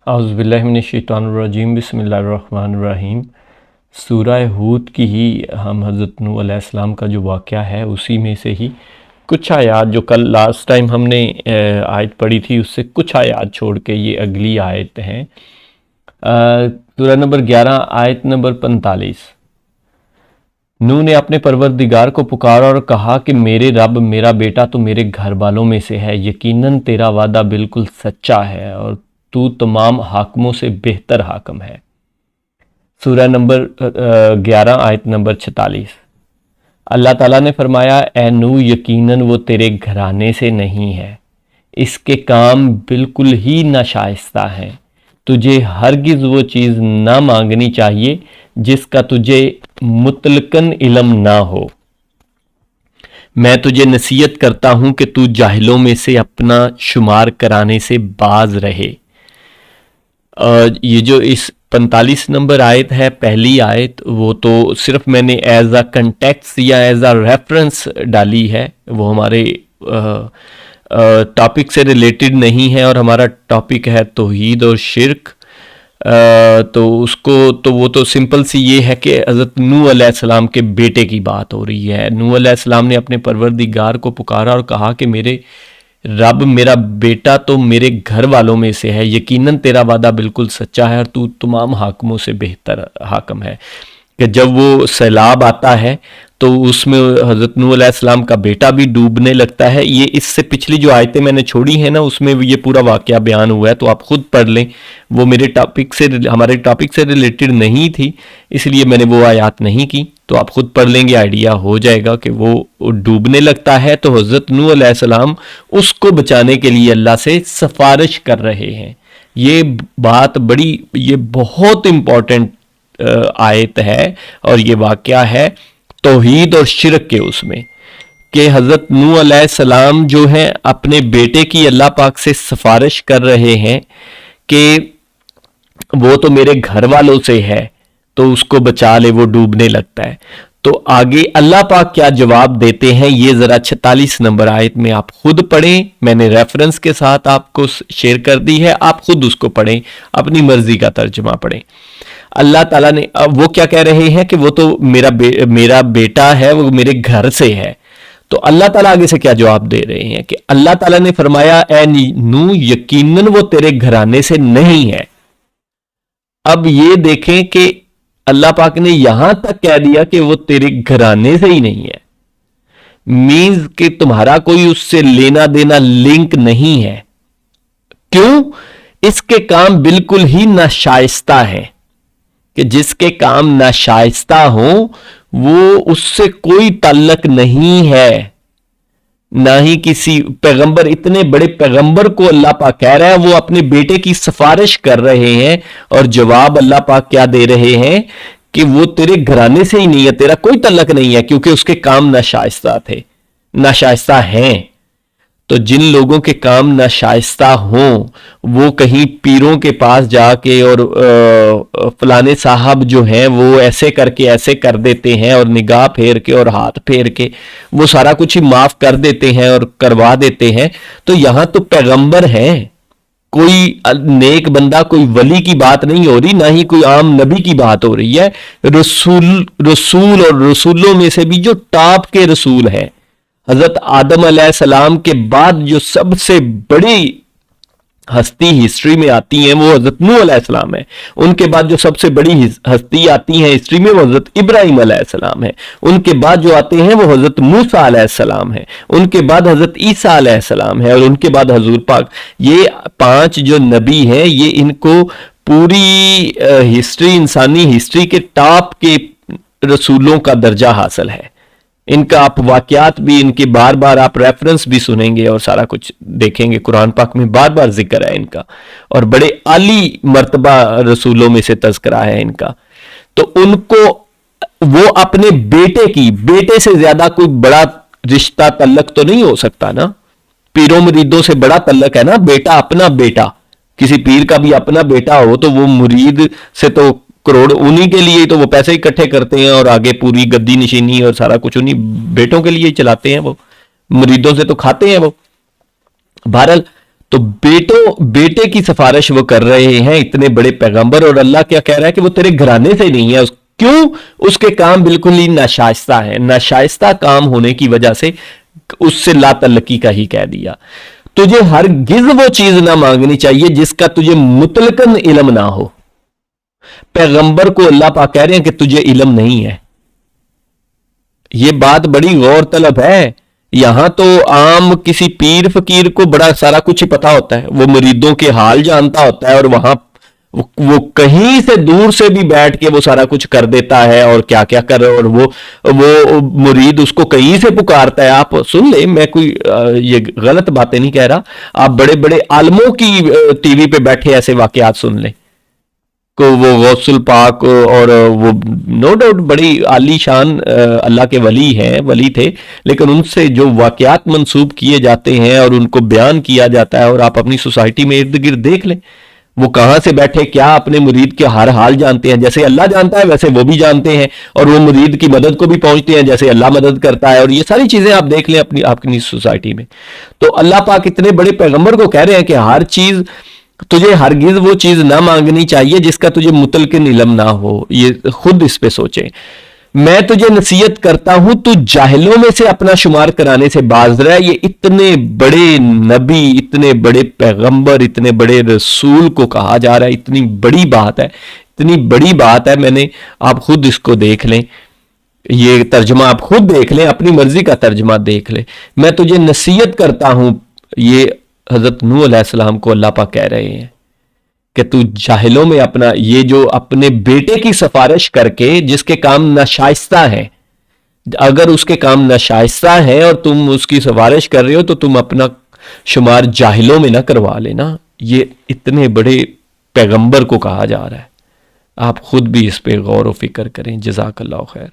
اعوذ باللہ من الشیطان الرجیم، بسم اللہ الرحمن الرحیم۔ سورہ ہود کی ہی ہم حضرت نوح علیہ السلام کا جو واقعہ ہے اسی میں سے ہی کچھ آیات جو کل لاسٹ ٹائم ہم نے آیت پڑھی تھی اس سے کچھ آیات چھوڑ کے یہ اگلی آیت ہیں۔ سورہ نمبر 11 آیت نمبر 45۔ نوح نے اپنے پروردگار کو پکارا اور کہا کہ میرے رب، میرا بیٹا تو میرے گھر والوں میں سے ہے، یقیناً تیرا وعدہ بالکل سچا ہے اور تو تمام حاکموں سے بہتر حاکم ہے۔ سورہ نمبر 11 آیت نمبر 46۔ اللہ تعالیٰ نے فرمایا، اے نوح، یقیناً وہ تیرے گھرانے سے نہیں ہے، اس کے کام بالکل ہی ناشائستہ ہیں، تجھے ہرگز وہ چیز نہ مانگنی چاہیے جس کا تجھے مطلقاً علم نہ ہو۔ میں تجھے نصیحت کرتا ہوں کہ تو جاہلوں میں سے اپنا شمار کرانے سے باز رہے۔ یہ جو اس 45 نمبر آیت ہے، پہلی آیت، وہ تو صرف میں نے ایز اے کنٹیکس یا ایز اے ریفرنس ڈالی ہے، وہ ہمارے ٹاپک سے ریلیٹڈ نہیں ہے، اور ہمارا ٹاپک ہے توحید اور شرک۔ تو اس کو تو وہ تو سمپل سی یہ ہے کہ حضرت نوح علیہ السلام کے بیٹے کی بات ہو رہی ہے۔ نوح علیہ السلام نے اپنے پروردگار کو پکارا اور کہا کہ میرے رب، میرا بیٹا تو میرے گھر والوں میں سے ہے، یقیناً تیرا وعدہ بالکل سچا ہے اور تو تمام حاکموں سے بہتر حاکم ہے۔ کہ جب وہ سیلاب آتا ہے تو اس میں حضرت نوح علیہ السلام کا بیٹا بھی ڈوبنے لگتا ہے۔ یہ اس سے پچھلی جو آیتیں میں نے چھوڑی ہیں نا، اس میں یہ پورا واقعہ بیان ہوا ہے، تو آپ خود پڑھ لیں۔ وہ ہمارے ٹاپک سے ریلیٹڈ نہیں تھی، اس لیے میں نے وہ آیات نہیں کی، تو آپ خود پڑھ لیں گے، آئیڈیا ہو جائے گا کہ وہ ڈوبنے لگتا ہے تو حضرت نوح علیہ السلام اس کو بچانے کے لیے اللہ سے سفارش کر رہے ہیں۔ یہ بات یہ بہت امپورٹنٹ آیت ہے، اور یہ واقعہ ہے توحید اور شرک کے اس میں، کہ حضرت نوح علیہ السلام جو ہیں اپنے بیٹے کی اللہ پاک سے سفارش کر رہے ہیں کہ وہ تو میرے گھر والوں سے ہے تو اس کو بچا لے، وہ ڈوبنے لگتا ہے۔ تو آگے اللہ پاک کیا جواب دیتے ہیں، یہ ذرا 46 نمبر آیت میں آپ خود پڑھیں، میں نے ریفرنس کے ساتھ آپ کو شیئر کر دی ہے، آپ خود اس کو پڑھیں، اپنی مرضی کا ترجمہ پڑھیں۔ اللہ تعالیٰ نے وہ کیا کہہ رہے ہیں کہ وہ تو میرا بیٹا ہے، وہ میرے گھر سے ہے۔ تو اللہ تعالیٰ آگے سے کیا جواب دے رہے ہیں کہ اللہ تعالیٰ نے فرمایا، اے نوح، یقیناً وہ تیرے گھرانے سے نہیں ہے۔ اب یہ دیکھیں کہ اللہ پاک نے یہاں تک کہہ دیا کہ وہ تیرے گھرانے سے ہی نہیں ہے، مینز کہ تمہارا کوئی اس سے لینا دینا لنک نہیں ہے۔ کیوں؟ اس کے کام بالکل ہی ناشائستہ ہیں، کہ جس کے کام ناشائستہ ہوں وہ اس سے کوئی تعلق نہیں ہے، نہ ہی کسی پیغمبر، اتنے بڑے پیغمبر کو اللہ پاک کہہ رہا ہے، وہ اپنے بیٹے کی سفارش کر رہے ہیں، اور جواب اللہ پاک کیا دے رہے ہیں کہ وہ تیرے گھرانے سے ہی نہیں ہے، تیرا کوئی تعلق نہیں ہے، کیونکہ اس کے کام ناشائستہ ہیں۔ تو جن لوگوں کے کام ناشائستہ ہوں وہ کہیں پیروں کے پاس جا کے اور فلانے صاحب جو ہیں وہ ایسے کر کے ایسے کر دیتے ہیں، اور نگاہ پھیر کے اور ہاتھ پھیر کے وہ سارا کچھ ہی معاف کر دیتے ہیں اور کروا دیتے ہیں۔ تو یہاں تو پیغمبر ہیں، کوئی نیک بندہ، کوئی ولی کی بات نہیں ہو رہی، نہ ہی کوئی عام نبی کی بات ہو رہی ہے۔ رسول اور رسولوں میں سے بھی جو ٹاپ کے رسول ہیں، حضرت آدم علیہ السلام کے بعد جو سب سے بڑی ہستی ہسٹری میں آتی ہیں وہ حضرت نوح علیہ السلام ہے۔ ان کے بعد جو سب سے بڑی ہستی آتی ہیں ہسٹری میں وہ حضرت ابراہیم علیہ السلام ہے۔ ان کے بعد جو آتے ہیں وہ حضرت موسیٰ علیہ السلام ہے۔ ان کے بعد حضرت عیسیٰ علیہ السلام ہے، اور ان کے بعد حضور پاک۔ یہ 5 جو نبی ہیں، یہ ان کو پوری ہسٹری، انسانی ہسٹری کے ٹاپ کے رسولوں کا درجہ حاصل ہے۔ ان کا آپ واقعات بھی، ان کے بار بار آپ ریفرنس بھی سنیں گے اور سارا کچھ دیکھیں گے، قرآن پاک میں بار بار ذکر ہے ان کا، اور بڑے عالی مرتبہ رسولوں میں سے تذکرہ ہے ان کا۔ تو ان کو وہ اپنے بیٹے سے زیادہ کوئی بڑا رشتہ تعلق تو نہیں ہو سکتا نا، پیروں مریدوں سے بڑا تعلق ہے نا، بیٹا اپنا بیٹا، کسی پیر کا بھی اپنا بیٹا ہو تو وہ مرید سے تو کروڑ انہی کے لیے تو وہ پیسے اکٹھے کرتے ہیں، اور آگے پوری گدی نشینی اور سارا کچھ انہی بیٹوں کے لیے چلاتے ہیں، وہ مریدوں سے تو کھاتے ہیں وہ۔ بہرحال تو بیٹے کی سفارش وہ کر رہے ہیں اتنے بڑے پیغمبر, اور اللہ کیا کہہ رہا ہے کہ وہ تیرے گھرانے سے نہیں ہے. کیوں؟ اس کے کام بالکل ہی ناشائستہ ہیں, ناشائستہ کام ہونے کی وجہ سے اس سے لا تعلقی کا ہی کہہ دیا. تجھے ہرگز وہ چیز نہ مانگنی چاہیے جس کا تجھے مطلقاً علم نہ ہو. پیغمبر کو اللہ پاک کہہ رہے ہیں کہ تجھے علم نہیں ہے. یہ بات بڑی غور طلب ہے. یہاں تو عام کسی پیر فقیر کو بڑا سارا کچھ ہی پتا ہوتا ہے, وہ مریدوں کے حال جانتا ہوتا ہے, اور وہاں وہ کہیں سے دور سے بھی بیٹھ کے وہ سارا کچھ کر دیتا ہے اور کیا کیا کر رہا ہے, اور وہ مرید اس کو کہیں سے پکارتا ہے. آپ سن لیں, میں کوئی یہ غلط باتیں نہیں کہہ رہا, آپ بڑے بڑے عالموں کی ٹی وی پہ بیٹھے ایسے واقعات سن لیں کو وہ غوث الپاک اور وہ نو ڈاؤٹ بڑی عالی شان اللہ کے ولی ہیں, ولی تھے, لیکن ان سے جو واقعات منسوب کیے جاتے ہیں اور ان کو بیان کیا جاتا ہے, اور آپ اپنی سوسائٹی میں ارد گرد دیکھ لیں وہ کہاں سے بیٹھے کیا اپنے مرید کے ہر حال جانتے ہیں. جیسے اللہ جانتا ہے ویسے وہ بھی جانتے ہیں, اور وہ مرید کی مدد کو بھی پہنچتے ہیں جیسے اللہ مدد کرتا ہے. اور یہ ساری چیزیں آپ دیکھ لیں اپنی سوسائٹی میں. تو اللہ پاک اتنے بڑے پیغمبر کو کہہ رہے ہیں کہ ہر چیز تجھے ہرگز وہ چیز نہ مانگنی چاہیے جس کا تجھے مطلقاً علم نہ ہو. یہ خود اس پہ سوچیں. میں تجھے نصیحت کرتا ہوں تو جاہلوں میں سے اپنا شمار کرانے سے باز رہ. یہ اتنے بڑے نبی, اتنے بڑے پیغمبر, اتنے بڑے رسول کو کہا جا رہا ہے. اتنی بڑی بات ہے, اتنی بڑی بات ہے. آپ خود اس کو دیکھ لیں, یہ ترجمہ آپ خود دیکھ لیں, اپنی مرضی کا ترجمہ دیکھ لیں. میں تجھے نصیحت کرتا ہوں, یہ حضرت نوح علیہ السلام کو اللہ پاک کہہ رہے ہیں کہ تو جاہلوں میں اپنا یہ جو اپنے بیٹے کی سفارش کر کے جس کے کام ناشائستہ ہیں, اگر اس کے کام ناشائستہ ہیں اور تم اس کی سفارش کر رہے ہو تو تم اپنا شمار جاہلوں میں نہ کروا لینا. یہ اتنے بڑے پیغمبر کو کہا جا رہا ہے. آپ خود بھی اس پہ غور و فکر کریں. جزاک اللہ خیر.